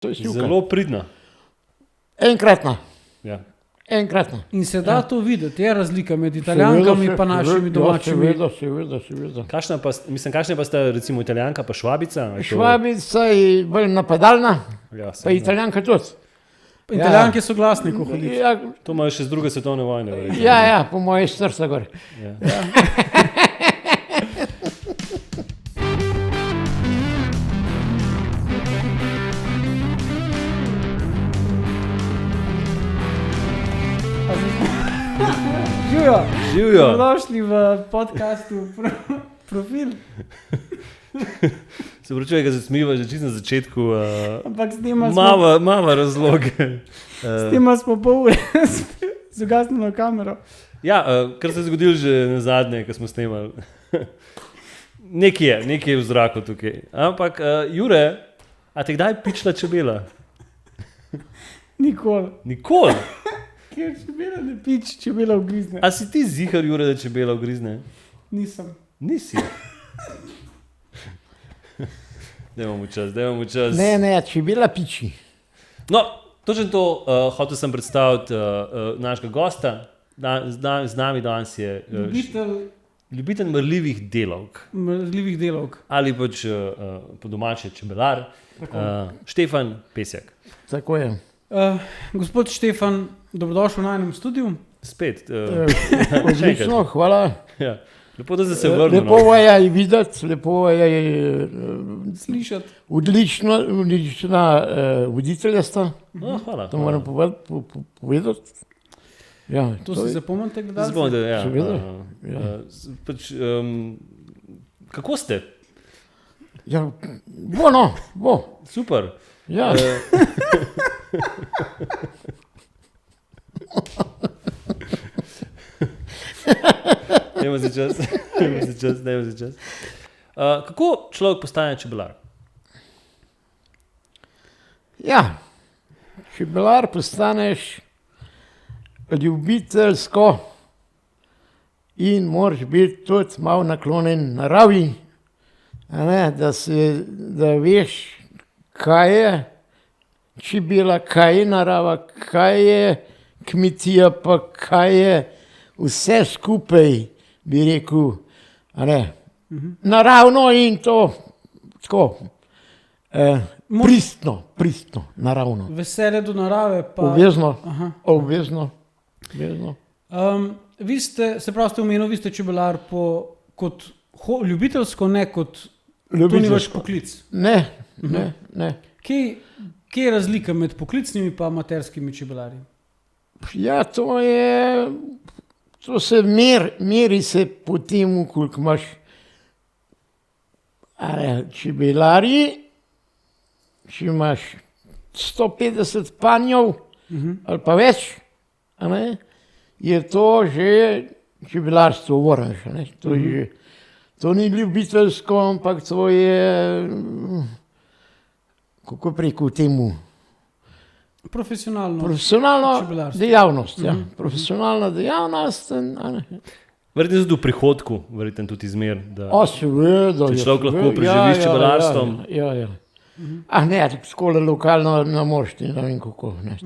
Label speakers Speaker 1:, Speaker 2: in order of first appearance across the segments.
Speaker 1: To je sivka.
Speaker 2: Zelo pridna.
Speaker 1: Enkratna.
Speaker 2: Ja.
Speaker 1: Enkratna.
Speaker 3: In se da to videti, je razlika med Italijankami in našimi domačimi.
Speaker 1: Seveda.
Speaker 2: Kakšna pa sta recimo Italijanka pa Švabica? Je to-
Speaker 1: Švabica je bolj napadalna,
Speaker 2: Ja,
Speaker 1: pa
Speaker 2: seveda.
Speaker 1: Italijanka tudi.
Speaker 3: Italijanke so glasni, ko hudič.
Speaker 1: Ja,
Speaker 2: To imajo še z druge svetovne vojne. verjetno.
Speaker 1: ja, po moje srca gor.
Speaker 2: Ja.
Speaker 3: Živijo,
Speaker 2: Živijo.
Speaker 3: dobrodošli v podcastu Profil,
Speaker 2: Se pravi, da se smiva že čisto na začetku.
Speaker 3: ampak
Speaker 2: Mava razloge.
Speaker 3: s tem smo pol ure z ugasnjeno kamero.
Speaker 2: Ja, kar se je zgodilo že na zadnje, ko smo snemali. Nekaj je v zraku tukaj. Ampak, Jure, a te kdaj pičla čebela?
Speaker 3: Nikoli.
Speaker 2: Nikoli.
Speaker 3: Ker čebela ne pič, čebela ugrizne.
Speaker 2: A si ti zihar, Jure, da čebela ugrizne?
Speaker 3: Nisem.
Speaker 2: Nisi. Dajmo mu čas.
Speaker 1: Ne, čebela piči.
Speaker 2: No, točno to hotel sem predstaviti našega gosta. Z nami danes je ljubitelj mrljivih delavk.
Speaker 3: Mrzljivih delavk.
Speaker 2: Ali pač po domače čebelar, Štefan Pesjak.
Speaker 1: Tako je.
Speaker 3: Gospod Štefan, dobrodošel na enem studiu.
Speaker 2: Spet.
Speaker 1: Odlično, hvala.
Speaker 2: Ja. Lepo, da si se vrnil.
Speaker 1: Lepo vas je videti, lepo vas je
Speaker 3: Slišati.
Speaker 1: odlična voditelja sta.
Speaker 2: Hvala.
Speaker 1: To moram povedati. Ja,
Speaker 3: To si zapomnite, kdaj?
Speaker 2: Zbog, ja.
Speaker 1: Seveda. Ja.
Speaker 2: Pač, kako ste?
Speaker 1: Ja, bo.
Speaker 2: Super.
Speaker 1: Ja.
Speaker 2: Dajmo si čas. Kako človek postane čebelar?
Speaker 1: Ja, čebelar postaneš ljubiteljsko in moraš biti tudi malo naklonjen naravi, a ne, da veš, kaj je čebela, kaj je narava, kaj je kmetija, pa kaj je vse skupaj, bi rekel, a ne, naravno in to tako. Pristno, naravno.
Speaker 3: Veselje do narave. Pa...
Speaker 1: Obvezno.
Speaker 3: Vi ste, se pravi, ste omenili, vi ste čebelar kot ljubiteljsko, ne kot to ni vaš poklic.
Speaker 1: Ne.
Speaker 3: Kje je razlika med poklicnimi in amaterskimi čebelarji?
Speaker 1: Ja, to se meri se po tem, koliko imaš čebelarji, če imaš 150 panjev ali pa več, a ne, je to že čebelarstvo, moraš, a ne, to ni ljubiteljsko, ampak to je, kako preko temu, profesionalna
Speaker 3: čebelarstvo.
Speaker 1: dejavnost, ja, profesionalna dejavnost, a ne.
Speaker 2: Verjetno tudi v prihodku, verjetno tudi izmer, da
Speaker 1: Seveda.
Speaker 2: če človek lahko preživi s čebelarstvom.
Speaker 1: Ja. Ne, skole lokalno ne moreš, ti ne vem kako. Ne,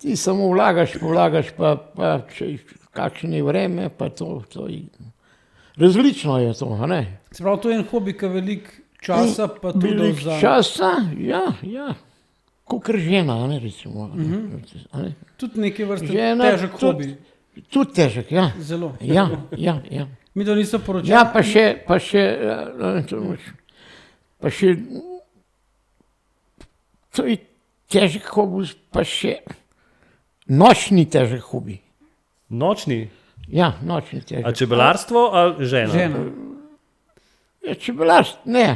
Speaker 1: ti samo vlagaš, pa če kakšno je vreme, pa to je. Različno je to, a ne.
Speaker 3: Se pravi, to je en hobi, ki veliko časa pa tudi
Speaker 1: Veliko časa, ja. Kakor žena, a ne, recimo. A ne.
Speaker 3: Tudi neke vrste
Speaker 1: Žena,
Speaker 3: težek hobi.
Speaker 1: Tudi težek, ja.
Speaker 3: Zelo.
Speaker 1: Ja.
Speaker 3: Mi to niso poročali.
Speaker 1: Ja, pa še, to je težek hobi, pa še nočni težek hobi.
Speaker 2: Nočni?
Speaker 1: Ja, nočni
Speaker 2: A
Speaker 1: težek.
Speaker 2: čebelarstvo ali žena?
Speaker 3: Žena.
Speaker 1: Ja, čebelarstvo, ne,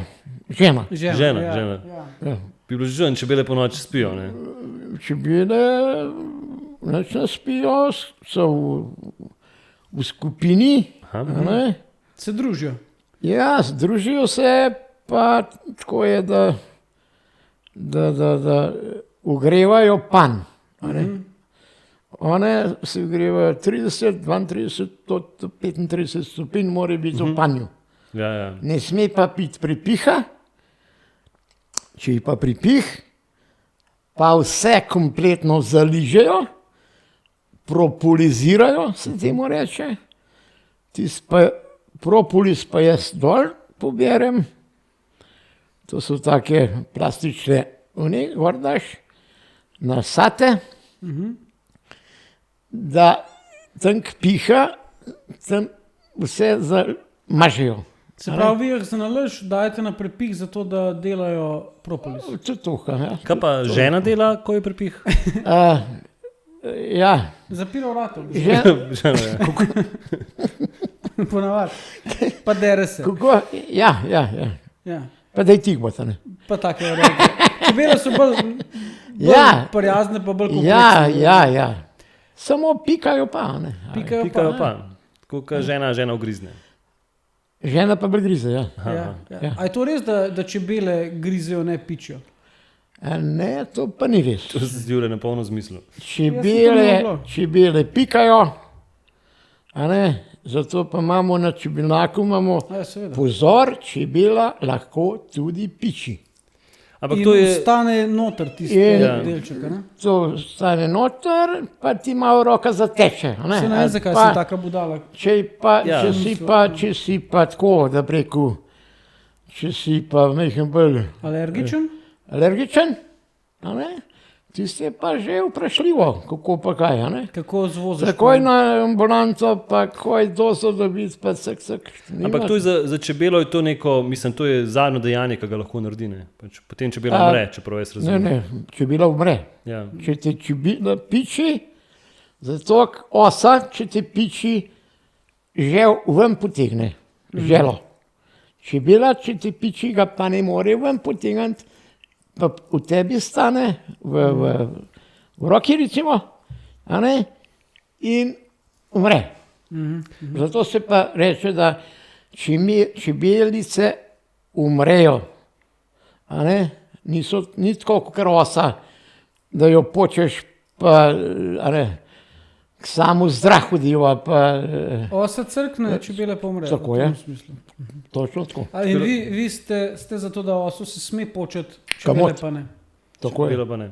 Speaker 1: žena.
Speaker 2: Žena.
Speaker 1: Ja.
Speaker 2: Bi bilo že, čebele po noči spijo, ne?
Speaker 1: Čebele noč ne spijo, so v skupini, a ne.
Speaker 3: Se družijo.
Speaker 1: Ja, združijo se, pa tako je, da ogrevajo panj. One se ogrevajo 30, 32, do 35 stopinj, mora biti v panju.
Speaker 2: Ja.
Speaker 1: Ne sme pa piti pripiha, če je pa pripih, pa vse kompletno zaližejo, propulizirajo, se temu reče. Propolis pa jaz dol poberem. To so take plastične gor daš, nasate, da tank piha, tam vse zamažejo.
Speaker 3: Se pravi, vi jih za nalaž dajete na prepih, zato da delajo propolis.
Speaker 1: Ja.
Speaker 2: Kaj pa žena dela, ko je prepih?
Speaker 1: Ja.
Speaker 3: Zapira vrata.
Speaker 2: Žena, ja.
Speaker 3: Ponavadi. Pa dere se.
Speaker 1: Kako? Ja.
Speaker 3: Ja.
Speaker 1: Pa daj tih bota, ne.
Speaker 3: Pa take reke. Čebele so bolj prijazne, pa bolj kompleksne.
Speaker 1: Ja. Samo pikajo pa, ne.
Speaker 2: Pikajo pa. Kako žena ugrizne.
Speaker 1: Žena pa bolj grize, ja.
Speaker 3: Ja. A je to res, da čebele grizejo, ne pičijo?
Speaker 1: Ne, to pa ni res.
Speaker 2: To se zdi na polno zmislu.
Speaker 1: Čebele pikajo, a ne, zato pa imamo na čebelnjaku pozor, čebela lahko tudi piči.
Speaker 2: Ampak
Speaker 3: in
Speaker 2: to je...
Speaker 3: stane noter tisti delček, ne?
Speaker 1: To stane noter, pa ti malo roka zateče.
Speaker 3: Se ne vem, zakaj sem taka budala.
Speaker 1: Če si pa tako, da preko, če si pa mehen bolj... Alergičen, a ne? Tiste pa že vprašljivo, kako pa kaj, a ne?
Speaker 3: Kako zvoziš?
Speaker 1: Takoj na ambulanto, pa kaj dosto dobiti, pa sak.
Speaker 2: Ampak to je za čebelo je to neko, mislim, to je zadnjo dejanje, ki ga lahko naredi, ne? Potem čebela umre, čeprav jaz razumem.
Speaker 1: Ne, čebela umre.
Speaker 2: Ja.
Speaker 1: Če te čebela piči, zato osa, če te piči, žel ven potegne, želo. Čebela, če te piči, ga pa ne more ven potegniti, pa v tebi stane, v roki recimo, a ne, in umre. Zato se pa reče, da čebelice umrejo, a ne, ni tako kot osa, da jo počeš pa, a ne, k samu zdrahu diva, pa...
Speaker 3: Osa crkne, čebele pa umrejo.
Speaker 1: Tako je. Točno tako.
Speaker 3: In vi ste za to, da osu se sme početi, čebele pa ne.
Speaker 1: Tako je.
Speaker 2: Čebela pa ne.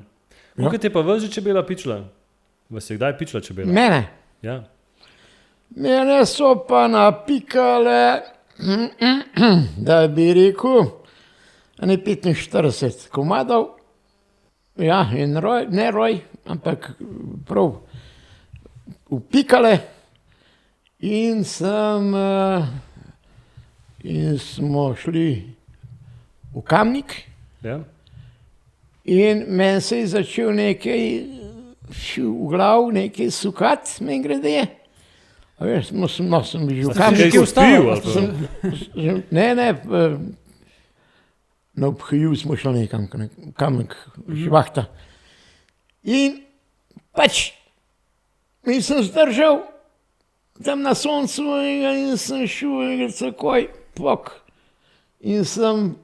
Speaker 2: Kako te pa vas že čebela pičila? Vas je kdaj pičila čebela?
Speaker 1: Mene?
Speaker 2: Ja.
Speaker 1: Mene so pa napikale, da bi rekel, ne 45 komadov, ja, in ne roj, ampak prav upikale in smo šli v Kamnik.
Speaker 2: Ja.
Speaker 1: In meni se je začel nekaj v glavu, nekaj sukat, meni grede. A veš, sem bil v Kamniku. Ne, na obhaju smo šli nekam, Kamnik, Švahta. In pač, nisem zdržal tam na soncu in sem šel takoj pok. In sem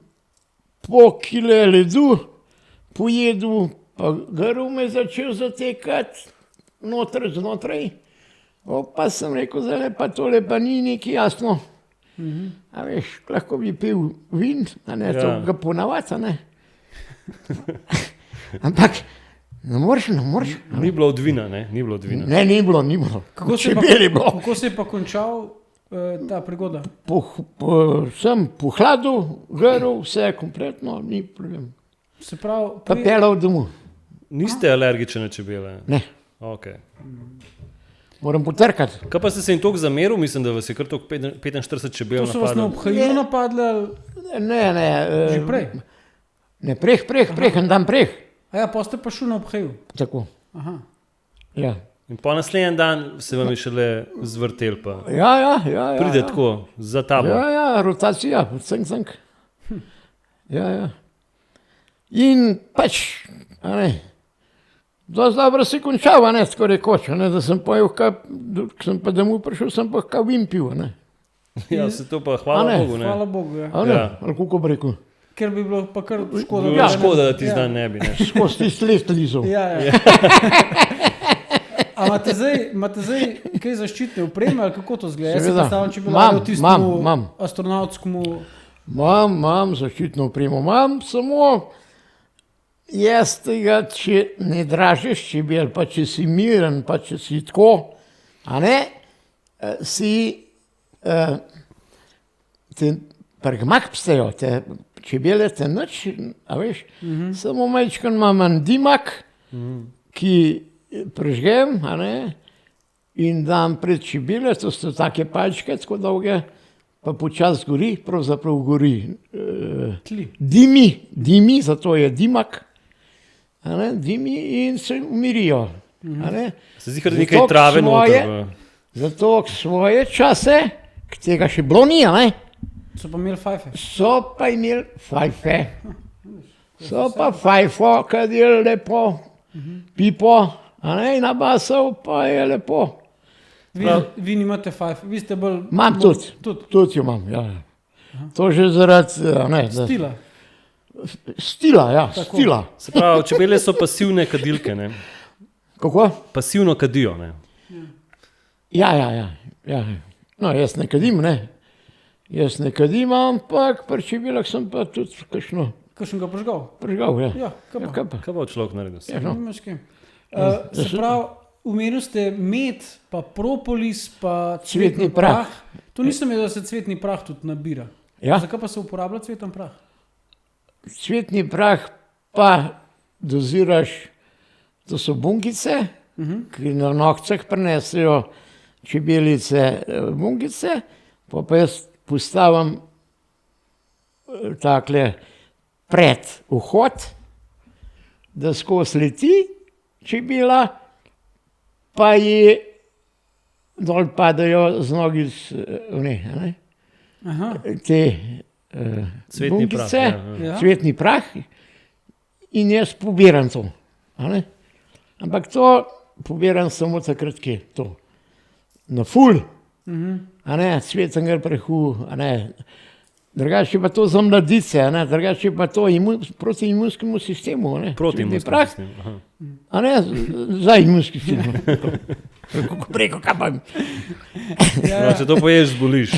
Speaker 1: pol kile ledu pojedel, pa grl me začel zatekati znotraj. Pa sem rekel, zdaj pa tole pa ni nekaj jasno. A veš, lahko bi pil vin, a ne, to ga ponavadi, a ne. Ampak ne moreš.
Speaker 2: Ni bilo od vina, ne? Ni bilo od vina.
Speaker 1: Ne, ni bilo.
Speaker 3: Kako se je pa končal ta prigoda?
Speaker 1: Sem po hladu, grl, vse kompletno, ni problem.
Speaker 3: Se pravi...
Speaker 1: Pa pelal domov.
Speaker 2: Niste alergični na čebele?
Speaker 1: Ne.
Speaker 2: Ok.
Speaker 1: Moram potrkati.
Speaker 2: Kaj pa ste se jim toliko zameril? Mislim, da vas je kar toliko 45 čebel napadlo.
Speaker 3: To so vas na obhaju napadle?
Speaker 1: Ne.
Speaker 3: Že prej?
Speaker 1: Ne, preh, en dan preh.
Speaker 3: A ja, pa ste pa šli na obhaju?
Speaker 1: Tako.
Speaker 3: Aha.
Speaker 1: Ja.
Speaker 2: In po naslednji dan se vam je šele zvrtel pa.
Speaker 1: Ja.
Speaker 2: Pride tako, za tabo.
Speaker 1: Ja, rotacija, cank. Ja. In pač, a ne, dosti dobro se končava, ne, tako rekoč, ne, da sem pojel, ko sem pa domov prišel, sem pa kao vin pil, ne.
Speaker 2: Ja, se to pa hvala Bogu, ne.
Speaker 3: Hvala Bogu, ja.
Speaker 1: A ne, ali kako bi rekel.
Speaker 3: Ker bi bilo pa kar škoda.
Speaker 2: Ja, škoda, da ti zdaj ne bi, ne.
Speaker 1: Skozi tisti let lizal.
Speaker 3: Ja. A imate zdaj kaj zaščitne opreme, ali kako to zgleda? Jaz se predstavljam, če bi bilo tistemu astronautskemu...
Speaker 1: Imam zaščitno opremo, samo Jaz tega, če ne dražiš čebel, pa če si miren, pa če si tako, a ne, si te prgmakpstejo, te čebele te nič, a veš, samo majčkan imam en dimak, ki prežgem, a ne, in dam pred čebele, to so take palčke, tako dolge, pa počas gori, pravzaprav gori. Dimi, zato je dimak, a ne, dimi in se umirijo. A ne.
Speaker 2: Se zdi, da je nekaj trave noter.
Speaker 1: Zato svoje čase, tega še bilo ni, a ne,
Speaker 3: So pa imeli fajfe.
Speaker 1: so pa imeli fajfe. So pa fajfo, kad je lepo, pipo, a ne, in nabasal pa je lepo.
Speaker 3: Vi nimate fajfe, vi ste bolj...
Speaker 1: Imam tudi jo imam, ja. To že zaradi, a ne,
Speaker 3: Stila.
Speaker 1: Stila, ja, stila.
Speaker 2: Se pravi, čebele so pasivne kadilke, ne?
Speaker 1: Kako?
Speaker 2: Pasivno kadijo, ne?
Speaker 1: Ja. No, jaz ne kadim, ne. Jaz ne kadim, ampak pri čebelah sem pa tudi kakšno
Speaker 3: Kakšen ga požgal?
Speaker 1: prežgal, ja.
Speaker 3: Ja, kaj pa?
Speaker 1: Kaj pa?
Speaker 2: Kaj bo človek naredil?
Speaker 1: Ja, no.
Speaker 3: Nimaš kaj. Se pravi, umenil ste med, pa propolis, pa
Speaker 1: Cvetni
Speaker 3: cvetni
Speaker 1: prah.
Speaker 3: prah. To nisem vedel, da se cvetni prah tudi nabira.
Speaker 1: Ja.
Speaker 3: Zakaj pa se uporablja cveten prah?
Speaker 1: Cvetni prah pa doziraš, to so bunkice, ki na nohcah prinesejo čebelice bunkice, pa jaz postavim takle pred vhod, da skozi leti čebela, pa ji dol padajo z nogic, ne,
Speaker 3: Aha.
Speaker 1: te
Speaker 2: Cvetni prah,
Speaker 1: bunkice,
Speaker 3: ja.
Speaker 1: cvetni prah in jaz pobiram to. A ne? Ampak to pobiram samo takrat, ki je to. Na ful, a ne, cvetnega prahu, a ne. Drugače pa to za mladice, a ne, drugače pa to proti imunskemu sistemu, a ne.
Speaker 2: Proti
Speaker 1: Cvetni
Speaker 2: imunskemu
Speaker 1: prah,
Speaker 2: sistemu, aha.
Speaker 1: a ne, za imunski sistem. Preko kaj pa.
Speaker 2: No, če to poješ, zboliš.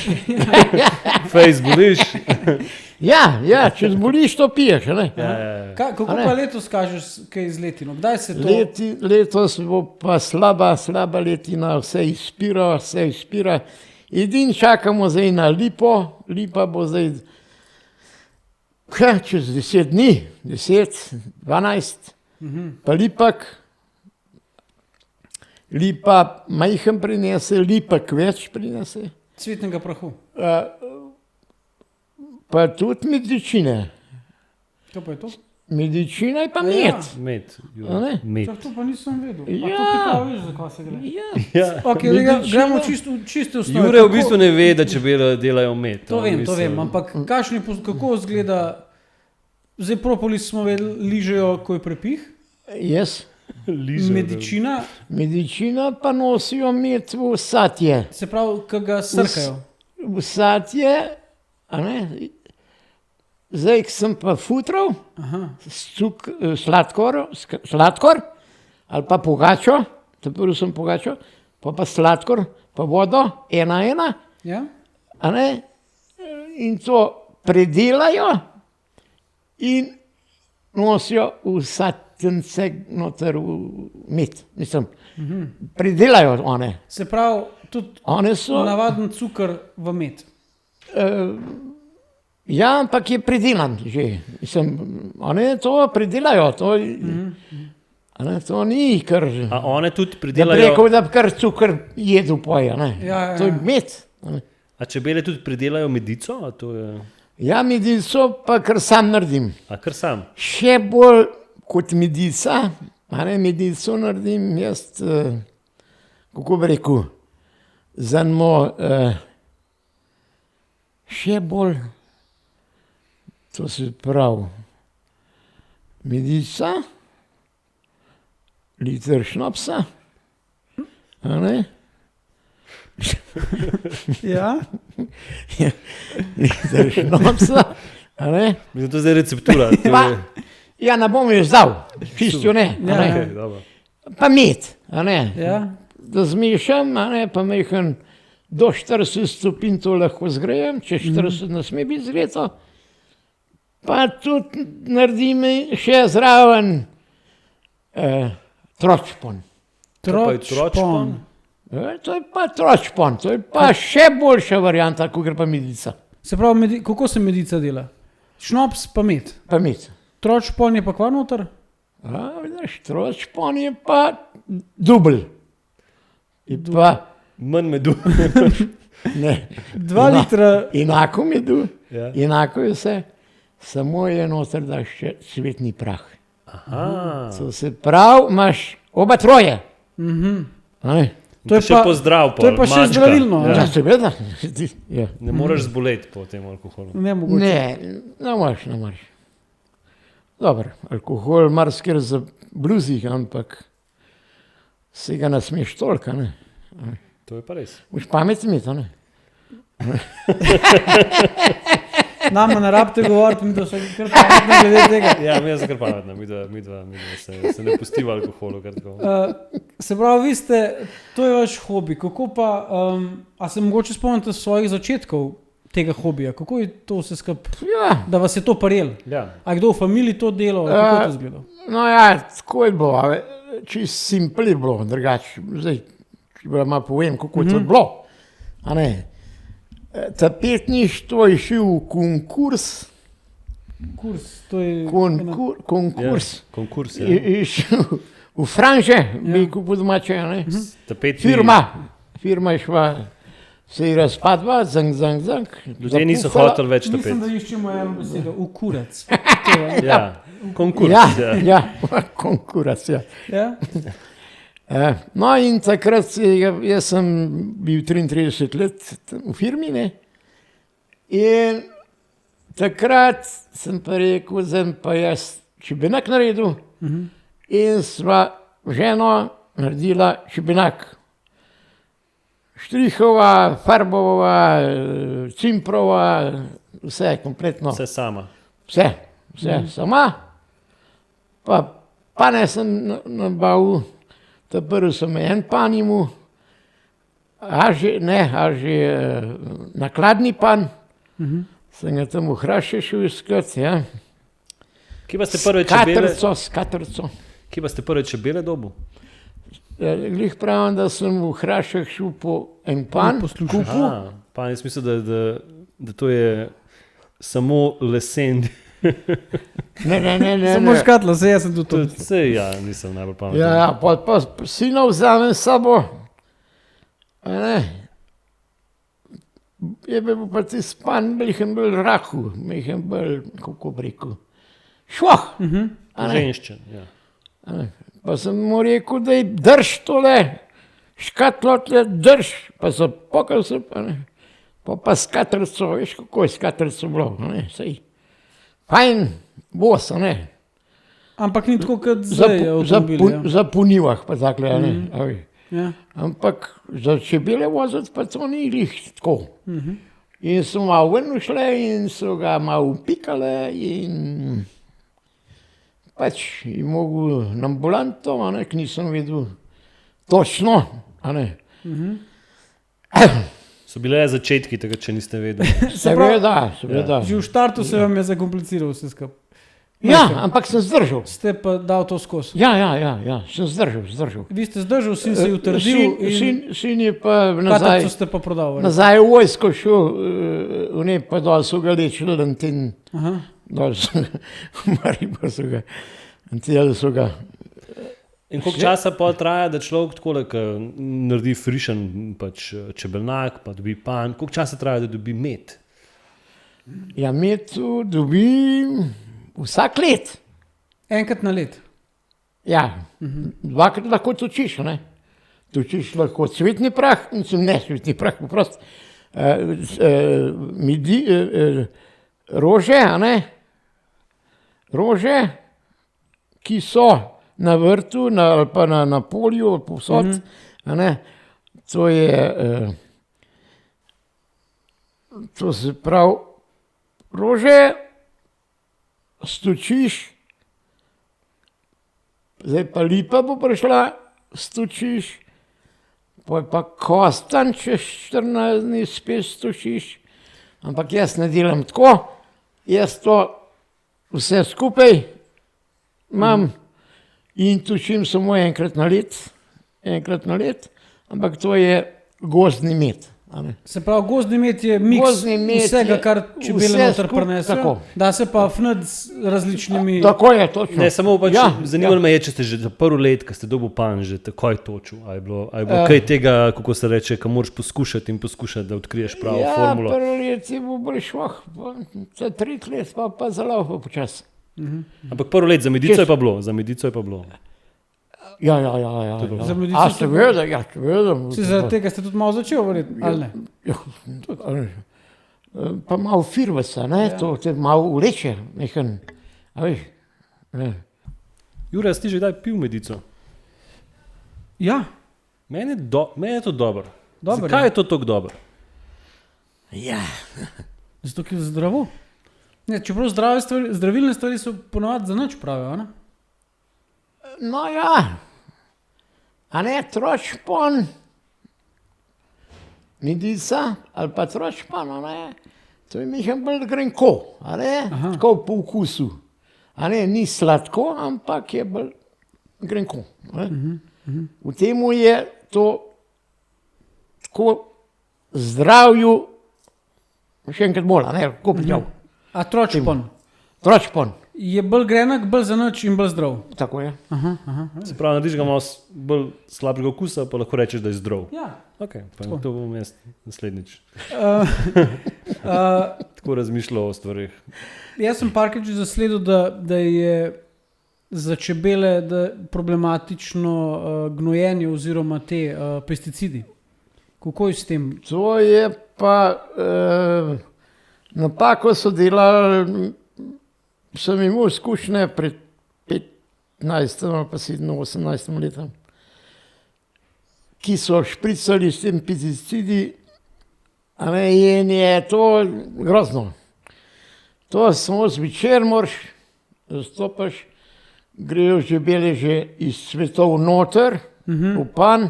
Speaker 2: Fejs zboliš.
Speaker 1: Ja, če zboliš, to piješ, a ne.
Speaker 3: Kako
Speaker 1: A ne?
Speaker 3: pa letos kažeš kaj z letino? Kdaj se to...
Speaker 1: Letos bo pa slaba letina, vse izpira. Edin čakamo zdaj na lipo, lipa bo zdaj čez 10 dni, 10, 12, pa lipak. Lipa majhen prinese, lipak več prinese,
Speaker 3: Cvetnega prahu.
Speaker 1: pa tudi medicine.
Speaker 3: Kaj pa je to?
Speaker 1: Medicina je pa
Speaker 3: Ja.
Speaker 1: med.
Speaker 2: Med.
Speaker 1: A ne?
Speaker 2: Med.
Speaker 3: To pa nisem vedel. A
Speaker 1: Ja.
Speaker 3: to ti pa veš, zakaj se gre?
Speaker 1: Ja.
Speaker 2: Ja.
Speaker 3: Ok, gremo čisto osnovno.
Speaker 2: Jure v bistvu ne ve, da čebele delajo med.
Speaker 3: To vem, ampak kako izgleda, zdaj propolis smo vedeli, ližejo, ko je prepih,
Speaker 1: Jaz.
Speaker 3: medicina,
Speaker 1: Medicina pa nosijo med v satje.
Speaker 3: se pravi, ko ga srkajo.
Speaker 1: V satje, a ne, zdaj, ko sem pa futral, sladkor, ali pa pogačo, prvo sem pogačo, pa sladkor, pa vodo, ena,
Speaker 3: Ja?
Speaker 1: a ne, in to predelajo in nosijo v satence noter v med, mislim, predelajo one.
Speaker 3: Se pravi, tudi
Speaker 1: One so,
Speaker 3: navaden cukor v med.
Speaker 1: ja, ampak je predelan že, mislim, one to predelajo, to, a ne, to ni kar,
Speaker 2: A one tudi
Speaker 1: da bi
Speaker 2: pridelajo,
Speaker 1: rekel, da bi kar cukor jedel poje, ne,
Speaker 3: Ja.
Speaker 1: to je med. A ne.
Speaker 2: a čebele tudi pridelajo medico? A to je,
Speaker 1: Ja, medico pa kar sam naredim.
Speaker 2: a kar sam?
Speaker 1: Še bolj kot medica, a ne, medico naredim jaz, kako bi rekel, zanimo, še bolj, to se pravi, medica, liter šnapsa, a ne,
Speaker 3: Ja?
Speaker 1: liter šnapsa, a ne.
Speaker 2: Mislim, to je zdaj receptura. To
Speaker 1: Pa,
Speaker 2: je,
Speaker 1: ja, ne bom jo zdal, čisto ne, a
Speaker 3: Ja,
Speaker 1: ne.
Speaker 2: okay, dobro.
Speaker 1: Pa med, a ne.
Speaker 3: Ja?
Speaker 1: Da zmešam, a ne, pa majhen do 40 stopinj to lahko zgrejem, če 40 ne sme biti zreto. Pa tudi naredim še zraven tročpon.
Speaker 2: Pa je tročpon.
Speaker 1: To je pa tročpon, to je pa še boljša varianta, kot gre pa medica.
Speaker 3: Se pravi, kako se medica dela? Šnops pa med.
Speaker 1: Pa med.
Speaker 3: Tročpon je pa kva noter?
Speaker 1: Vidiš, tročpon je pa dubl. Je pa,
Speaker 2: Manj medu.
Speaker 1: ne,
Speaker 3: 2 litra.
Speaker 1: enako medu,
Speaker 2: Ja.
Speaker 1: enako je vse, samo je noter daš še cvetni prah.
Speaker 2: Aha.
Speaker 1: To se pravi, imaš oba troje. A ne?
Speaker 3: To je
Speaker 2: še
Speaker 3: pa,
Speaker 2: pozdrav,
Speaker 3: to je pa še
Speaker 2: mačka.
Speaker 3: zdravilno.
Speaker 2: Ja.
Speaker 1: Ja, seveda. Ja.
Speaker 2: Ne moreš zboleti po tem alkoholu.
Speaker 3: Ne mogoče.
Speaker 1: Ne moreš. Dobro, alkohol marsikaj za bluzih, ampak se ga ne smeš toliko, ne.
Speaker 2: To je pa res.
Speaker 1: Boš pamet imeti, ne.
Speaker 3: Nama ne rabite govoriti, mi to so kar pametni glede tega.
Speaker 2: Ja, mi je kar pametno, mi dva se ne pustiva alkoholu. Kar tako.
Speaker 3: Se pravi, vi ste, to je vaš hobi. Kako pa, a se mogoče spomnite svojih začetkov tega hobija? Kako je to vse skupaj,
Speaker 1: Ja,
Speaker 3: da vas je to prijel?
Speaker 2: Ja.
Speaker 3: A kdo v familiji to delal? Kako je to izgledalo?
Speaker 1: no ja, tako je bilo, čist simpel je bilo, drugače. Zdaj, če vam povem, kako je to bilo. A ne. Tapetništvo je šel v konkurs,
Speaker 3: Kurs, to je...
Speaker 1: konkurs.
Speaker 2: Ja, konkurs, ja.
Speaker 1: Je šel v Franže, bi rekel po domače, ne.
Speaker 2: Tapetni-
Speaker 1: Firma je šla, se je razpadla, zang.
Speaker 2: Ljudje niso
Speaker 1: zapufala.
Speaker 2: hoteli več
Speaker 3: Mislim,
Speaker 2: tapet.
Speaker 3: da iščemo eno besedo, ukurac. To je.
Speaker 2: Ja, konkurs.
Speaker 1: Ja, konkurs, ja.
Speaker 3: Ja?
Speaker 1: No in takrat jaz sem bil 33 let v firmi, ne. In takrat sem pa rekel, zdaj pa jaz šibenak naredil in sva ženo naredila šibenak. Štrihova, farbova, cimprova, vse kompletno.
Speaker 2: Vse sama.
Speaker 1: Vse sama. Pa ne sem nabavil, ta prvi sem en pan imel, a že nakladni pan, sem ga tam v Hraše šel iskat, ja.
Speaker 2: Kje pa ste prve čebele?
Speaker 1: Skatrco.
Speaker 2: Kje pa ste prve čebele dobu?
Speaker 1: Glih pravim, da sem v Hrašah šel po en pan, kupil.
Speaker 2: Aha, pa jaz mislim, da to je samo lesen.
Speaker 1: Ne.
Speaker 3: Samo škatlo, se jaz sem tudi to.
Speaker 2: Vse ja, nisem najbolj pameten.
Speaker 1: Ja, pa sina vzamem s sabo. A ne. Je bil pa ti span, mehen bolj rahu, mehen bolj, kako bi rekel, šloh. A ne.
Speaker 2: Ženščen, ja.
Speaker 1: A ne. Pa sem mu rekel, da je drž tole, škatlo tle drž, pa zapokal se pa ne. Pa skatrco, veš kako je skatrco bilo, a ne, sej. Fajn, bos, a ne.
Speaker 3: Ampak ni tako, kot zdaj avtomobili.
Speaker 1: Za punivah pa takle, a ne. A veš.
Speaker 3: Ja.
Speaker 1: Ampak za čebele voziti pa to ni glih tako. In so malo ven šle in so ga malo upikale in pač je mogel na ambulanto, a ne, ki nisem vedel točno, a ne.
Speaker 2: So bile začetki tega, če niste vedeli.
Speaker 1: Seveda.
Speaker 3: Že v štartu se vam je zakompliciral vse skupaj.
Speaker 1: Ja, ampak sem zdržal.
Speaker 3: Ste pa dal to skozi.
Speaker 1: Ja, sem zdržal.
Speaker 3: Vi ste zdržal, sin se je utrdil in
Speaker 1: Sin je pa
Speaker 3: katarco ste pa prodavali.
Speaker 1: nazaj v vojsko šel, v ne pa dol so ga lečili in
Speaker 3: Aha.
Speaker 1: dol so ga, v Maribor so ga, in so ga.
Speaker 2: In koliko časa pa traja, da človek takole, ko naredi frišen pač čebelnak, pa dobi pan, koliko časa traja, da dobi med?
Speaker 1: Ja, metu dobim vsak let.
Speaker 3: Enkrat na let.
Speaker 1: Ja, dvakrat lahko točiš, ne. Točiš lahko cvetni prah in ne cvetni prah, prost. Rože, a ne. Rože, ki so na vrtu ali pa na polju, povsod, a ne. To je, to se pravi, rože stočiš, zdaj pa lipa bo prišla, stočiš, pa kostan čez 14 dni spet stočiš, ampak jaz ne delam tako, jaz to vse skupaj imam in tušim samo enkrat na let, ampak to je gozdni med. a ne.
Speaker 3: Se pravi, gozdni med je miks
Speaker 1: Gozdni med
Speaker 3: vsega,
Speaker 1: je
Speaker 3: kar čebele
Speaker 1: vse
Speaker 3: noter
Speaker 1: skup-
Speaker 3: prinesejo.
Speaker 1: tako.
Speaker 3: Da se pa fnati z različnimi...
Speaker 1: Tako je, točno.
Speaker 2: Ne, samo pač
Speaker 1: Ja,
Speaker 2: zanima me je, če ste že za prvo let, ko ste dobil pan, že takoj točil. A je bilo kaj tega, kako se reče, ko moraš poskušati, da odkriješ pravo formulo.
Speaker 1: Prvo let je bil bolj švah, za 3 let pa zelo počasi.
Speaker 2: Ampak prvo let za medico je pa bilo,
Speaker 1: Ja.
Speaker 3: Za medico
Speaker 1: A
Speaker 3: ste
Speaker 1: seveda.
Speaker 3: Si zaradi tega ste tudi malo začel, verjetno, ali ne?
Speaker 1: Ja, pa malo firvasa, ne, to te malo vleče, nekaj, a veš, ne.
Speaker 2: Jure, si že kdaj pil medico?
Speaker 3: Ja,
Speaker 2: Meni je to dobro.
Speaker 3: Dobro
Speaker 2: Zakaj
Speaker 3: je.
Speaker 2: je to tako dobro?
Speaker 1: Ja,
Speaker 3: zato ker je zdravo. Ne, čeprav zdravilne stvari so ponovadi za nič pravijo, ne?
Speaker 1: no ja, a ne, tročpon, medica ali pa tročpon, a ne, to je nekaj bolj grenko, a ne, tako po okusu. A ne, ni sladko, ampak je bolj grenko. V temu je to tako zdravju, še enkrat bolj, a ne, kako bi rekel,
Speaker 3: A tročpon
Speaker 1: tročpon,
Speaker 3: je bolj grenak, bolj za nič in bolj zdrav.
Speaker 1: tako je.
Speaker 2: Se pravi, narediš ga malo bolj slabega okusa, pa lahko rečeš, da je zdrav.
Speaker 3: Ja.
Speaker 2: Okay, to bom jaz naslednjič
Speaker 3: Uh,
Speaker 2: tako razmišljal o stvarih.
Speaker 3: jaz sem parkrat že zasledil, da je za čebele problematično gnojenje oziroma te pesticidi. Kako je s tem?
Speaker 1: To je pa napako so delali, sem imel izkušnje pred 15 ali pa 18 letom, ki so špricali s tem pesticidi, a ne, in je to grozno. To samo zvečer moraš, zastopaš, grejo žebele že iz cvetov noter, v pan,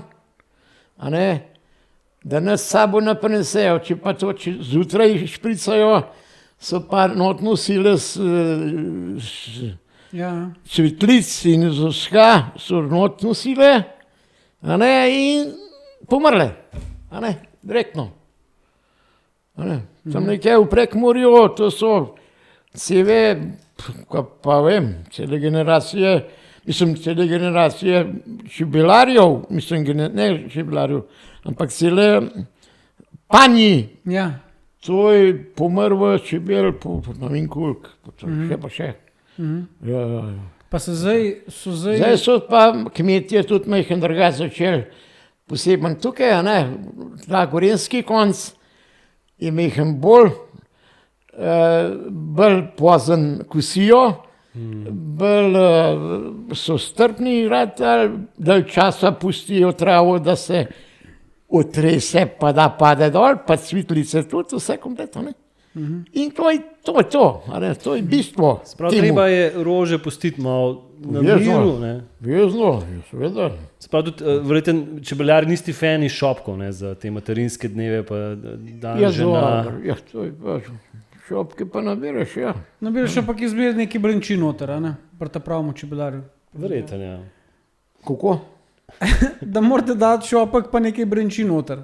Speaker 1: a ne, da nas s sabo ne prinesejo, če pa to zjutraj špricajo, so pa not nosile
Speaker 3: Ja.
Speaker 1: cvetlic in z vsega so not nosile, a ne, in pomrle, a ne, direktno. A ne, tam nekaj v Prekmurju, to so cele, pa vem, cele generacije čebelarjev, ne čebelarjev, ampak cele panji,
Speaker 3: Ja.
Speaker 1: to je pomrlo čebel, ne vem koliko, še pa še. Ja.
Speaker 3: Pa se zdaj...
Speaker 1: Zdaj so pa kmetje tudi majhen drugače začeli, posebno tukaj, a ne, ta gorenjski konc je majhen bolj pozen kosijo, bolj so strpni ratali, dalj časa pustijo travo, da se otrese, pa da pade dol, pa cvetlice tudi, vse kompletno, ne. In to je to, a ne, to je bistvo.
Speaker 2: Prav
Speaker 1: temu.
Speaker 2: treba je rože pustiti malo na
Speaker 1: Vezno.
Speaker 2: miru. Ne?
Speaker 1: Vezno, seveda.
Speaker 2: Sprav tudi, verjetno, čebeljari niste fani šopkov, ne, za te materinske dneve, pa dan
Speaker 1: Ja,
Speaker 2: žena.
Speaker 1: ja, to je pa, šopke pa nabiraš, ja.
Speaker 3: Nabiraš pa izbiri neki brenči noter, a ne? Pri ta pravemu čebelarju.
Speaker 2: Verjetno, ja.
Speaker 1: Kako?
Speaker 3: Da morate dati šopek pa nekaj brenči noter.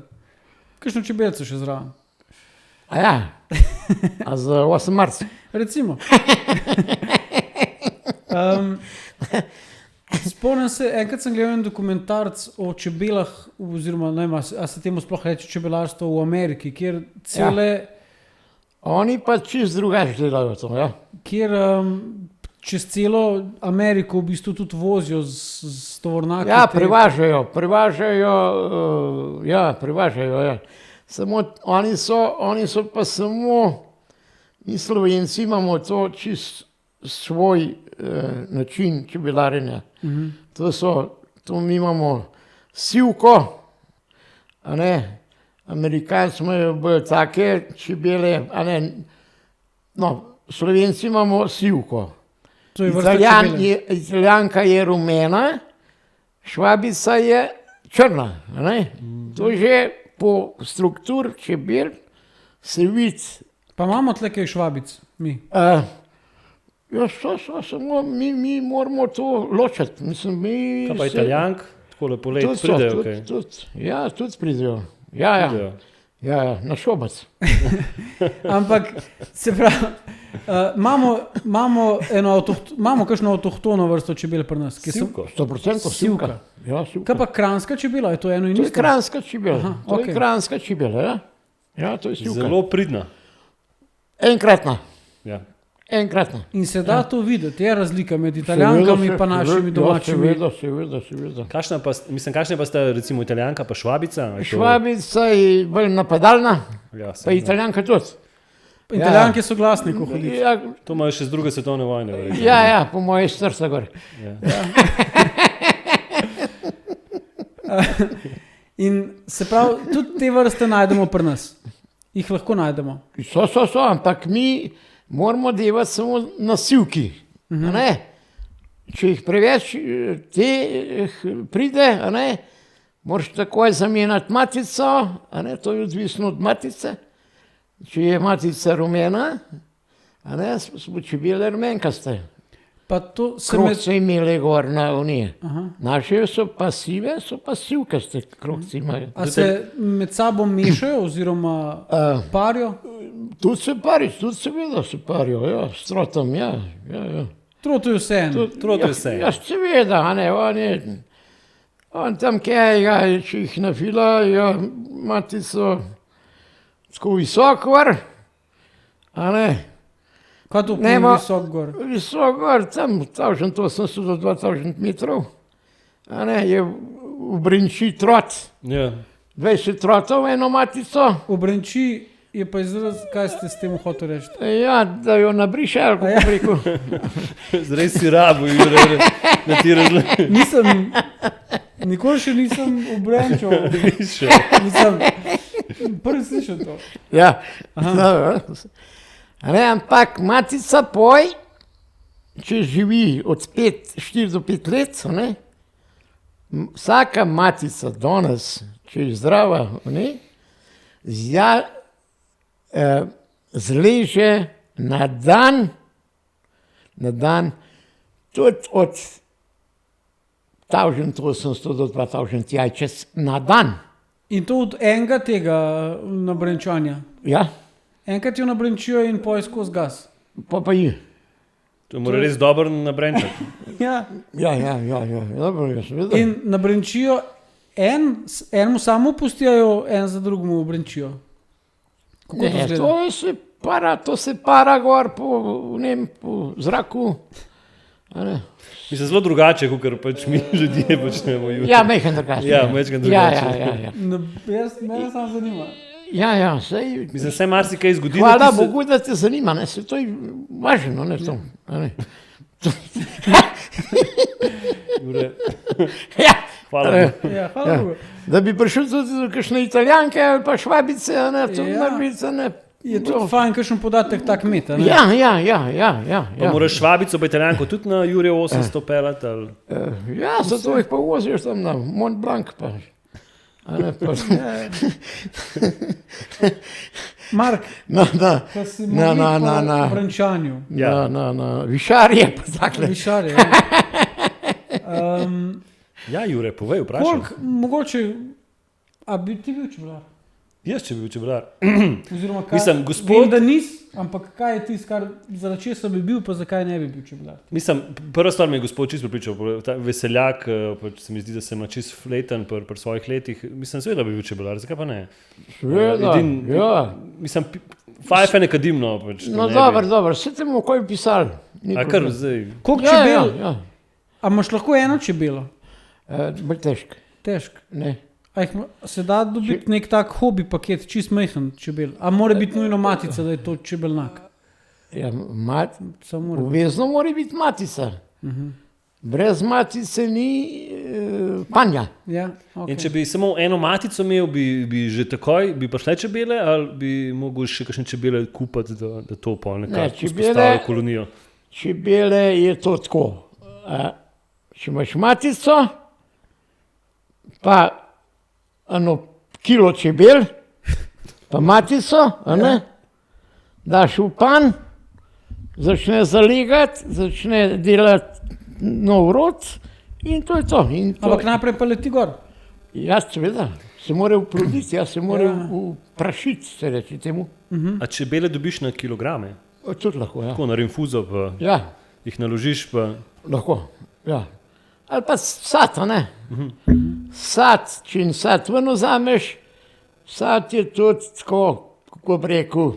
Speaker 3: Kakšno čebelce še zraven.
Speaker 1: A ja, a za 8 marca.
Speaker 3: Recimo. Spomnim se, enkrat sem gledal en dokumentarc o čebelah, oziroma ne vem, a se temu sploh reče čebelarstvo v Ameriki, kjer
Speaker 1: Oni pa čist drugače delajo to, ja.
Speaker 3: kjer čez celo Ameriko v bistvu tudi vozijo z tovornjaki.
Speaker 1: Ja, prevažajo, ja. Samo oni so pa samo, mi Slovenci imamo to čist svoj način čebelarjenja. To mi imamo sivko, a ne, Amerikanci imajo bolj take čebele, a ne, no, Slovenci imamo sivko.
Speaker 3: To je vrsta čebele.
Speaker 1: Italijanka je rumena, Švabica je črna, a ne. To že po strukturi čebel se vidi.
Speaker 3: Pa imamo tle kaj švabic, mi.
Speaker 1: Ja, samo mi moramo to ločiti. Mislim, mi
Speaker 2: Kaj pa
Speaker 1: se-
Speaker 2: Italijank, tako lepo let
Speaker 1: Tudi so,
Speaker 2: pridejo,
Speaker 1: tudi-
Speaker 2: kaj?
Speaker 1: tudi- tudi pridejo. Ja,
Speaker 2: Pridejo.
Speaker 1: na šobac.
Speaker 3: Ampak se pravi, imamo kakšno avtohtono vrsto čebel pri nas. ki so-
Speaker 2: Sivko.
Speaker 1: 100%
Speaker 3: Sivka.
Speaker 1: sivka. Ja, sivka.
Speaker 3: Kaj pa kranjska čebela, je to eno in
Speaker 1: To je
Speaker 3: isto?
Speaker 1: kranjska čebela.
Speaker 3: Aha,
Speaker 1: To je
Speaker 3: okej.
Speaker 1: kranjska čebela, ja. Ja, to je sivka.
Speaker 2: Zelo pridna.
Speaker 1: Enkratna.
Speaker 2: Ja.
Speaker 1: Enkratna.
Speaker 3: In se da to videti, je razlika med italijankami in našimi domačimi.
Speaker 1: Seveda.
Speaker 2: Kakšne pa sta recimo Italijanka pa Švabica? Je to-
Speaker 1: Švabica je bolj napadalna,
Speaker 2: Ja,
Speaker 1: pa
Speaker 2: seveda.
Speaker 1: Italijanka tudi.
Speaker 3: Italijanke so glasni, ko hodijo.
Speaker 1: Ja,
Speaker 2: To imajo še z druge svetovne vojne. verjetno.
Speaker 1: ja, po moje srca gor.
Speaker 2: Ja.
Speaker 3: In se pravi, tudi te vrste najdemo pri nas. Jih lahko najdemo.
Speaker 1: So, ampak mi moramo delati samo na sivki. a ne. Če jih preveč te pride, a ne, moraš takoj zamenjati matico, a ne, to je odvisno od matice. Če je matica rumena, a ne, smo čebele rumenkaste.
Speaker 3: Pa to se med...
Speaker 1: Krogce imeli gor na unije.
Speaker 3: Aha.
Speaker 1: Naše so pa sive, so pa sivkaste krogce imajo.
Speaker 3: A se med sabo mešajo oziroma parijo?
Speaker 1: Tudi se parijo, tudi seveda se parijo, ja, s trotom, ja.
Speaker 3: To je vse eno.
Speaker 2: Trot je vse.
Speaker 1: Ja, seveda, a ne, on tam kaj, ja, če jih nafila, ja, matico tako visok gor, a ne,
Speaker 3: Kaj to
Speaker 1: Ne,
Speaker 3: pomeni
Speaker 1: ma-
Speaker 3: visok gor?
Speaker 1: visok gor, tam 1800 do 2000 metrov, a ne, je v brinči trot,
Speaker 2: Ja.
Speaker 1: 20 trotov eno matico,
Speaker 3: Obrenči je pa izraz, kaj ste s tem hotel reči.
Speaker 1: ja, da jo nabriše, ali kako bi rekel.
Speaker 2: Zdaj si rabo, Jure, da ti razložim.
Speaker 3: Nisem, nikoli še nisem obrenčal.
Speaker 2: Više.
Speaker 3: Nisem, prvi slišal to.
Speaker 1: Ja, ne, ampak matica poj, če živi od 4 do 5 let, a ne, vsaka matica danes, če je zdrava, a ne, zleže na dan tudi od 1800 do 2000 jajčec na dan.
Speaker 3: In to od enega tega nabrenčanja.
Speaker 1: Ja,
Speaker 3: Enkrat jo nabrenčijo in poj skozi gas.
Speaker 1: pa je.
Speaker 2: To mora res dobro nabrenčati.
Speaker 3: Ja.
Speaker 1: Ja, dobro, jaz vedem.
Speaker 3: In nabrenčijo enemu samo pustijo, en za drugemu obrenčijo. Kako to
Speaker 1: Ne,
Speaker 3: izgleda?
Speaker 1: to se para gor po zraku. a ne.
Speaker 2: Mislim, zelo drugače, kot pač mi ljudje počnemo. Jure.
Speaker 1: Ja, mehen drugače.
Speaker 2: Ja, majčkeno drugače.
Speaker 1: Ja.
Speaker 3: Mene samo zanima.
Speaker 1: Ja, sej.
Speaker 2: Mislim, se marsikaj zgodi.
Speaker 1: Hvala
Speaker 2: da ti se-
Speaker 1: Bogu, da te zanima, ne, se to je važno, ne, to. a ne.
Speaker 2: Jure,
Speaker 1: Ja,
Speaker 2: hvala Bogu.
Speaker 3: Ja, hvala Bogu.
Speaker 1: da bi prišel tudi do kakšne Italijanke ali pa Švabice, a ne, to
Speaker 3: Ja.
Speaker 1: Mrvice, ne.
Speaker 3: Je tudi fajn, kakšen podatek tak meta. Ne?
Speaker 1: Ja.
Speaker 2: Pa moraš Švabico, pa Italijanko tudi na Jure 800 pelati. Ali...
Speaker 1: Ja, zato jih pa voziš tam na Mont Blanc pa. A ne, pa.
Speaker 3: Mark,
Speaker 1: Na,
Speaker 3: ko si
Speaker 1: na.
Speaker 3: v brenčanju.
Speaker 2: Ja.
Speaker 1: Na višarje pa takle.
Speaker 3: Višarje.
Speaker 2: Ja, Jure, povej, vprašaj.
Speaker 3: Koliko, mogoče, a bi ti bil čebelar?
Speaker 2: Jaz, če bi bil čebelar.
Speaker 3: Oziroma, kaj,
Speaker 2: Mislim, gospod-
Speaker 3: vem, da nisi, ampak kaj je tisto, zaradi česa bi bil, pa zakaj ne bi bil čebelar?
Speaker 2: Mislim, prva stvar me je gospod čisto pripričal, ta veseljak, pač se mi zdi, da se ima čisto fleten pri svojih letih. Mislim, seveda bi bil čebelar, zakaj pa ne?
Speaker 1: Seveda, ja.
Speaker 2: Mislim, fajfe ne kadimno. Pač,
Speaker 1: No,
Speaker 2: ne bi.
Speaker 1: dobro, vse temu kaj pisali.
Speaker 2: A kar zdaj.
Speaker 3: Koliko
Speaker 1: Ja,
Speaker 3: čebel?
Speaker 1: ja.
Speaker 3: A imaš lahko eno čebelo?
Speaker 1: Bolj težko,
Speaker 3: Težko.
Speaker 1: ne.
Speaker 3: A jih se da dobiti nek tak hobi paket, čist majhen čebel? A mora biti nujno matica, da je to čebelnak?
Speaker 1: Ja,
Speaker 3: Samo mora biti.
Speaker 1: obvezno mora biti matica. Brez matice ni panja.
Speaker 3: Ja,
Speaker 2: In
Speaker 3: okay.
Speaker 2: če bi samo eno matico imel, bi že takoj, bi pa šle čebele, ali bi mogel še kakšne čebele kupiti, da to pol
Speaker 1: Ne,
Speaker 2: nekako
Speaker 1: čebele-
Speaker 2: vzpostavi kolonijo.
Speaker 1: Čebele je to tako. Če imaš matico, pa eno kilo čebel, pa matico, a ne, daš v pan, začne zalegati, začne delati nov rod in to je to. In to
Speaker 3: Ampak najprej pa leti gor.
Speaker 1: ja, seveda, se mora uploditi, se mora
Speaker 3: Ja.
Speaker 1: uprašiti, se reče temu.
Speaker 2: A čebele dobiš na kilograme?
Speaker 1: Tudi lahko, ja.
Speaker 2: Tako na rinfuzo, pa
Speaker 1: Ja,
Speaker 2: jih naložiš, pa
Speaker 1: lahko, ja. Ali pa sad, a ne? Sad, če in sad ven vzameš, sad je tudi tako, kako bi rekel,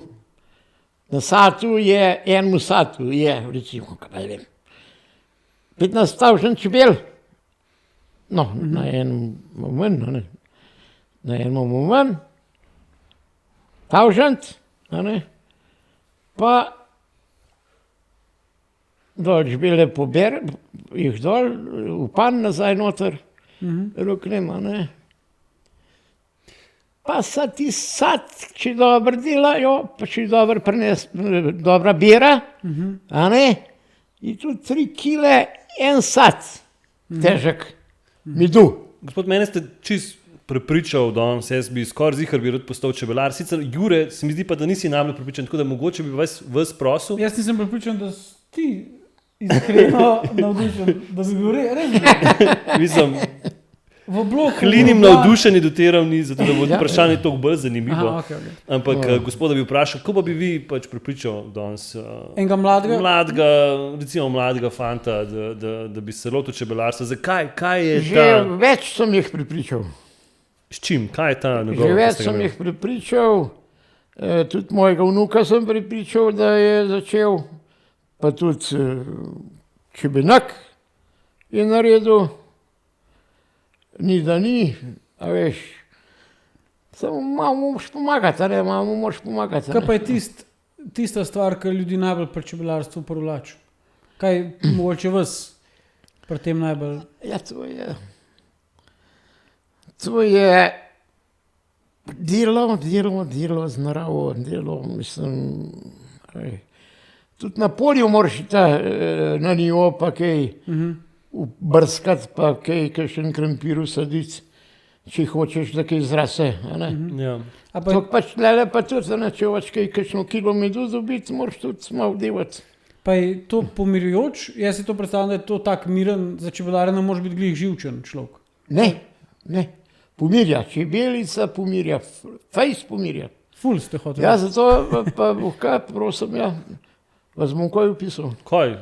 Speaker 1: na satu je, enemu satu je, recimo, kaj pa vem, 15.000 čebel, no, na enem manj, a ne, na enem manj, 1000, a ne, pa dol čebele pobere, jih dol, v pan nazaj noter, roknem, a ne. Pa sa ti sad, če dobro delajo, pa če dobro dobra bera, a ne, je tu 3 kile en sad, težek, medu.
Speaker 2: gospod, mene ste čist prepričal danes, jaz bi skoraj zihar bi rad postal čebelar. Sicer Jure, se mi zdi pa, da nisi najbolj prepričan, tako da mogoče bi vas prosil.
Speaker 3: Jaz nisem prepričan, da si ti iskreno navdušen, da bi bil res.
Speaker 2: Mislim,
Speaker 3: V bloku.
Speaker 2: klinim navdušeni do te ravni, zato da bo vprašanje toliko bolj zanimivo.
Speaker 3: Aha, okay.
Speaker 2: Ampak gospoda bi vprašal, kako pa bi vi pač prepričal danes
Speaker 3: Enega mladega?
Speaker 2: recimo mladega fanta, da bi se lotil čebelarstva. Zakaj? Kaj je
Speaker 1: Že
Speaker 2: ta?
Speaker 1: več sem jih prepričal.
Speaker 2: S čim? Kaj je ta njegov?
Speaker 1: Že več sem jih prepričal, tudi mojega vnuka sem prepričal, da je začel, pa tudi Čebenak je naredil, ni da ni, a veš, samo malo moraš pomagati, a ne, malo moraš pomagati. a
Speaker 3: Kaj
Speaker 1: ne.
Speaker 3: pa je tista stvar, ki ljudi najbolj pri čebelarstvu privlači? Kaj mogoče vas pri tem najbolj?
Speaker 1: Ja, to je delo z naravo, delo, mislim, tudi na polju moraš na njo pa kaj brskati, pa kaj še krempir usaditi, če hočeš, da kaj zrase.
Speaker 2: Ja.
Speaker 3: A pa,
Speaker 1: To pač tlele pa tudi, a ne, če hočeš kaj kakšno kilo medu dobiti, moraš tudi malo delati.
Speaker 3: pa je to pomirjujoč? Jaz si to predstavljam, da je to tak miren, za čebelarja ne može biti glih živčen človek.
Speaker 1: Ne, pomirja, čebelica pomirja, fejs pomirja.
Speaker 3: Ful ste hoteli.
Speaker 1: Ja, zato pa kaj, prosim, ja, vas bom kaj upisal.
Speaker 2: Kaj?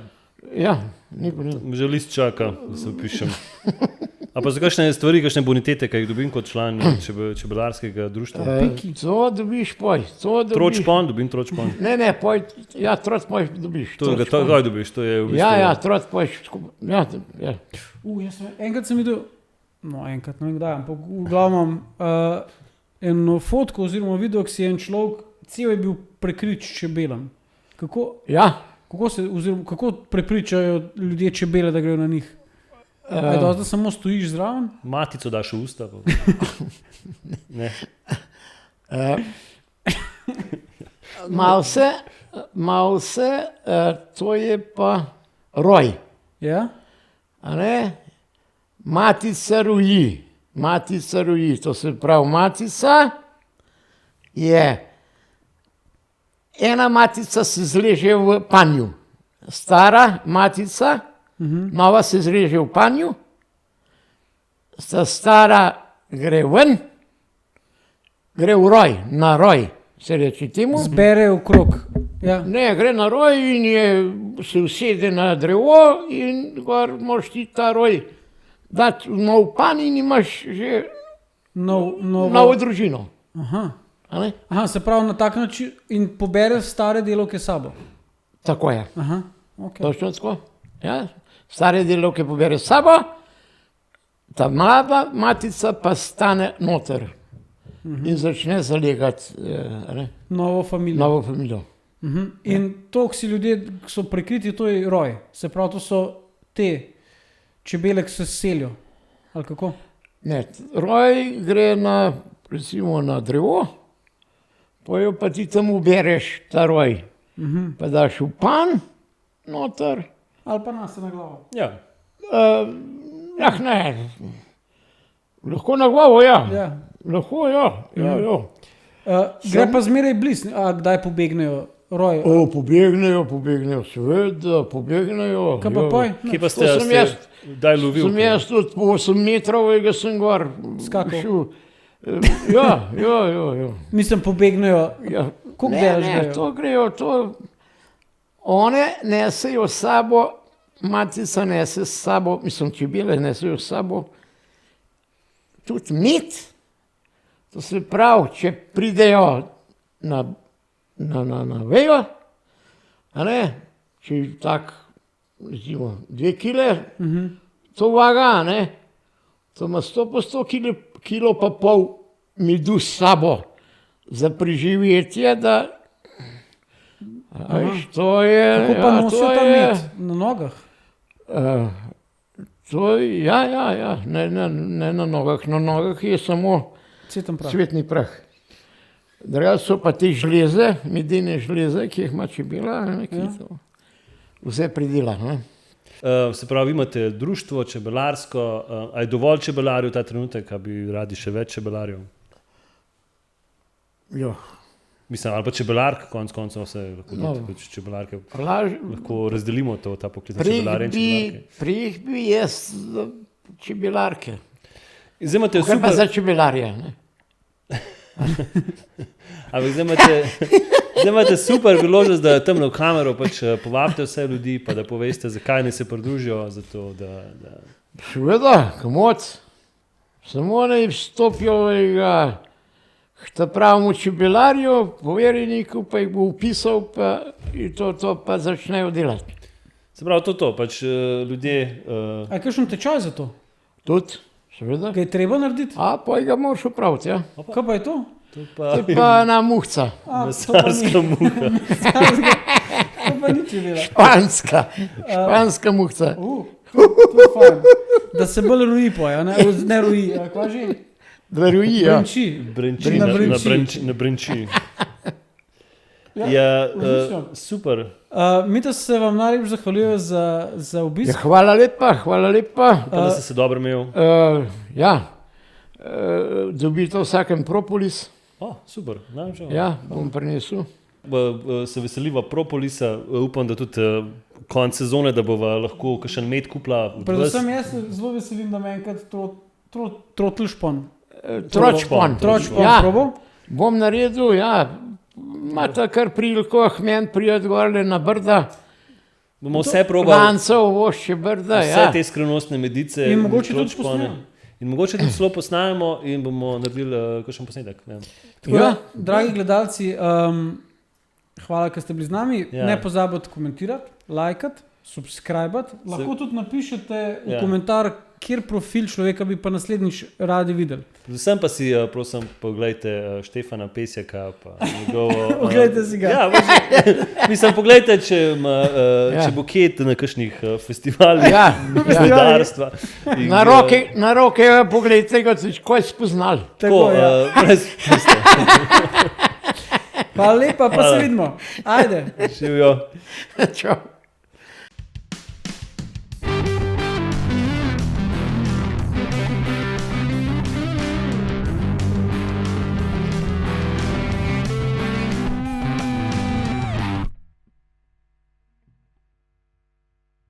Speaker 1: Ja, ni problem.
Speaker 2: Že list čaka, da se upišem. A pa za kakšne stvari, kakšne bonitete, ki jih dobim kot član čebelarskega društva?
Speaker 1: To dobiš poj, to dobiš.
Speaker 2: Tročpon, dobim tročpon.
Speaker 1: Ne, poj, ja, trot poj dobiš.
Speaker 2: To kaj dobiš? To je v bistvu...
Speaker 1: Ja, trot poj, ja.
Speaker 3: Enkrat sem videl, no enkrat, ne vem kdaj, ampak v glavnem eno fotko oziroma video, ki si je en človek, cel je bil prekrit s čebelami. Kako prepričajo ljudje čebele, da grejo na njih? Da samo stojiš zraven?
Speaker 2: Matico daš v usta. Pa. Ne.
Speaker 1: Mal se, to je pa roj.
Speaker 3: Ja?
Speaker 1: A ne? Matica roji, to se pravi, matica je, ena matica se zleže v panju, stara matica, nova se zleže v panju, stara gre ven, gre v roj, na roj, se reče temu.
Speaker 3: Zbere okrog. Ja.
Speaker 1: Ne, gre na roj in se usede na drevo in gor moraš ti ta roj dati v nov pan in imaš že novo družino.
Speaker 3: Aha, se pravi na tak način in pobere stare delovke s sabo.
Speaker 1: Tako je.
Speaker 3: Aha, okay.
Speaker 1: Točno tako. Ja. Stare delovke pobere s sabo, ta mlada matica pa stane noter in začne zalegati
Speaker 3: novo familijo. In to, ki si ljudje, ki so prekriti, to je roj. Se pravi, to so te čebele, ki se selijo. Ali kako?
Speaker 1: Ne, roj gre na, recimo, na drevo, pojo pa ti tam ubereš ta roj, pa daš v pan noter.
Speaker 3: Ali pa nas na glavo.
Speaker 2: Ja.
Speaker 1: Ne, lahko na glavo, ja.
Speaker 3: Ja.
Speaker 1: Lahko, ja.
Speaker 3: Gre pa zmeraj blizu, a kdaj pobegnejo Roj.
Speaker 1: Pobegnejo, seveda, pobegnejo.
Speaker 3: Kaj pa poj?
Speaker 2: Kje pa
Speaker 1: To
Speaker 2: ste
Speaker 1: sem jaz.
Speaker 2: Daj lovil?
Speaker 1: Sem jaz tudi po 8 metrovega sem gor.
Speaker 3: Skakal.
Speaker 1: šel. Ja.
Speaker 3: Mislim, pobegnejo.
Speaker 1: Ja.
Speaker 3: Koliko
Speaker 1: Ne,
Speaker 3: delaš
Speaker 1: ne,
Speaker 3: grejo?
Speaker 1: to grejo, one nesejo s sabo, matica nese s sabo, mislim, čebele nesejo s sabo, tudi med. To se pravi, če pridejo na vejo, a ne, če tak, recimo, 2 kile, to vaga, a ne, to ima 100 kilo pa pol medu s sabo za preživetje, da, a veš, to je,
Speaker 3: Kako pa
Speaker 1: ja,
Speaker 3: nosijo
Speaker 1: to
Speaker 3: ta
Speaker 1: je,
Speaker 3: med na nogah?
Speaker 1: ja, ne na nogah je samo
Speaker 3: Cetem prav.
Speaker 1: cvetni prah. Drugače so pa te žleze, medene žleze, ki jih ima čebela, vse pridela. Ne?
Speaker 2: Se pravi, imate društvo čebelarsko, a je dovolj čebelarjev ta trenutek, a bi radi še več čebelarjev?
Speaker 1: Ja.
Speaker 2: Mislim, ali pa čebelark, konc koncev vse lahko čebelarke. Lahko razdelimo ta poklic na čebelarje in čebelarke.
Speaker 1: Prej bi jaz za čebelarke.
Speaker 2: Zdaj imate
Speaker 1: Kaj pa
Speaker 2: super...
Speaker 1: za čebelarje? Ne?
Speaker 2: Ampak zdaj imate super priložnost, da tam na kamero pač povabite vse ljudi, pa da poveste, zakaj ne se pridružijo, zato da...
Speaker 1: Seveda, komoc. Samo ne vstopijo k pravemu čebelarju, poverjeniku, pa jih bo upisal, pa in to pa začnejo delati.
Speaker 2: Se pravi, to, pač ljudje...
Speaker 3: A je kakšen tečaj za to?
Speaker 1: Tudi, seveda.
Speaker 3: Kaj je treba narediti?
Speaker 1: Pa ga moraš opraviti, ja.
Speaker 3: Kaj pa je to?
Speaker 2: To
Speaker 1: To je pa ena muhca.
Speaker 2: mesarska muha.
Speaker 3: To pa ni čebela.
Speaker 1: Španska muhca.
Speaker 3: To je fajn. Da se bolj roji poja, ne roji, kaj že?
Speaker 1: Da roji, ja.
Speaker 3: Brenči.
Speaker 2: Na brenči. Ja, super.
Speaker 3: Mi da se vam najlepše zahvaljujem za
Speaker 1: Ja,
Speaker 3: obisk.
Speaker 1: hvala lepa.
Speaker 2: Pa da ste se dobro imel.
Speaker 1: Dobite vsakem propolis.
Speaker 2: Super.
Speaker 1: Ja, bom prinesel.
Speaker 2: Se veseliva Propolisa, upam, da tudi konec sezone, da bova lahko kakšen med kupla.
Speaker 3: Predvsem jaz se zelo veselim, da me enkrat trotlšpon.
Speaker 1: Tročpon.
Speaker 3: Tročpon probo.
Speaker 1: Bom naredil, ja. Imate kar priliko, meni prijeti gorle na Brda.
Speaker 2: Bomo vse probali.
Speaker 1: Lancev, vošče Brda,
Speaker 2: Vse
Speaker 1: ja.
Speaker 2: te skrivnostne medice.
Speaker 3: In mogoče tudi
Speaker 2: tročpone.
Speaker 3: posnemo.
Speaker 2: In mogoče tudi celo posnajemo in bomo naredili kakšen posnetek. Ne?
Speaker 3: Tako da, dragi gledalci, hvala, ker ste bili z nami.
Speaker 2: Ja.
Speaker 3: Ne pozabite komentirati, lajkati, subskrbati. Lahko tudi napišete v komentar, kjer profil človeka bi pa naslednjič radi videli.
Speaker 2: Predvsem pa si, prosim, pogledajte Štefana Pesjaka pa njegovo...
Speaker 3: Oglejte si ga.
Speaker 2: Ja, mislim, pogledajte, če bo kje na kakšnih festivalih gospodarstva.
Speaker 1: Na roke pogledajte, ko je spoznali.
Speaker 3: Tako, Hvala lepa, pa se vidimo. Ajde.
Speaker 2: Živijo.
Speaker 1: Čau.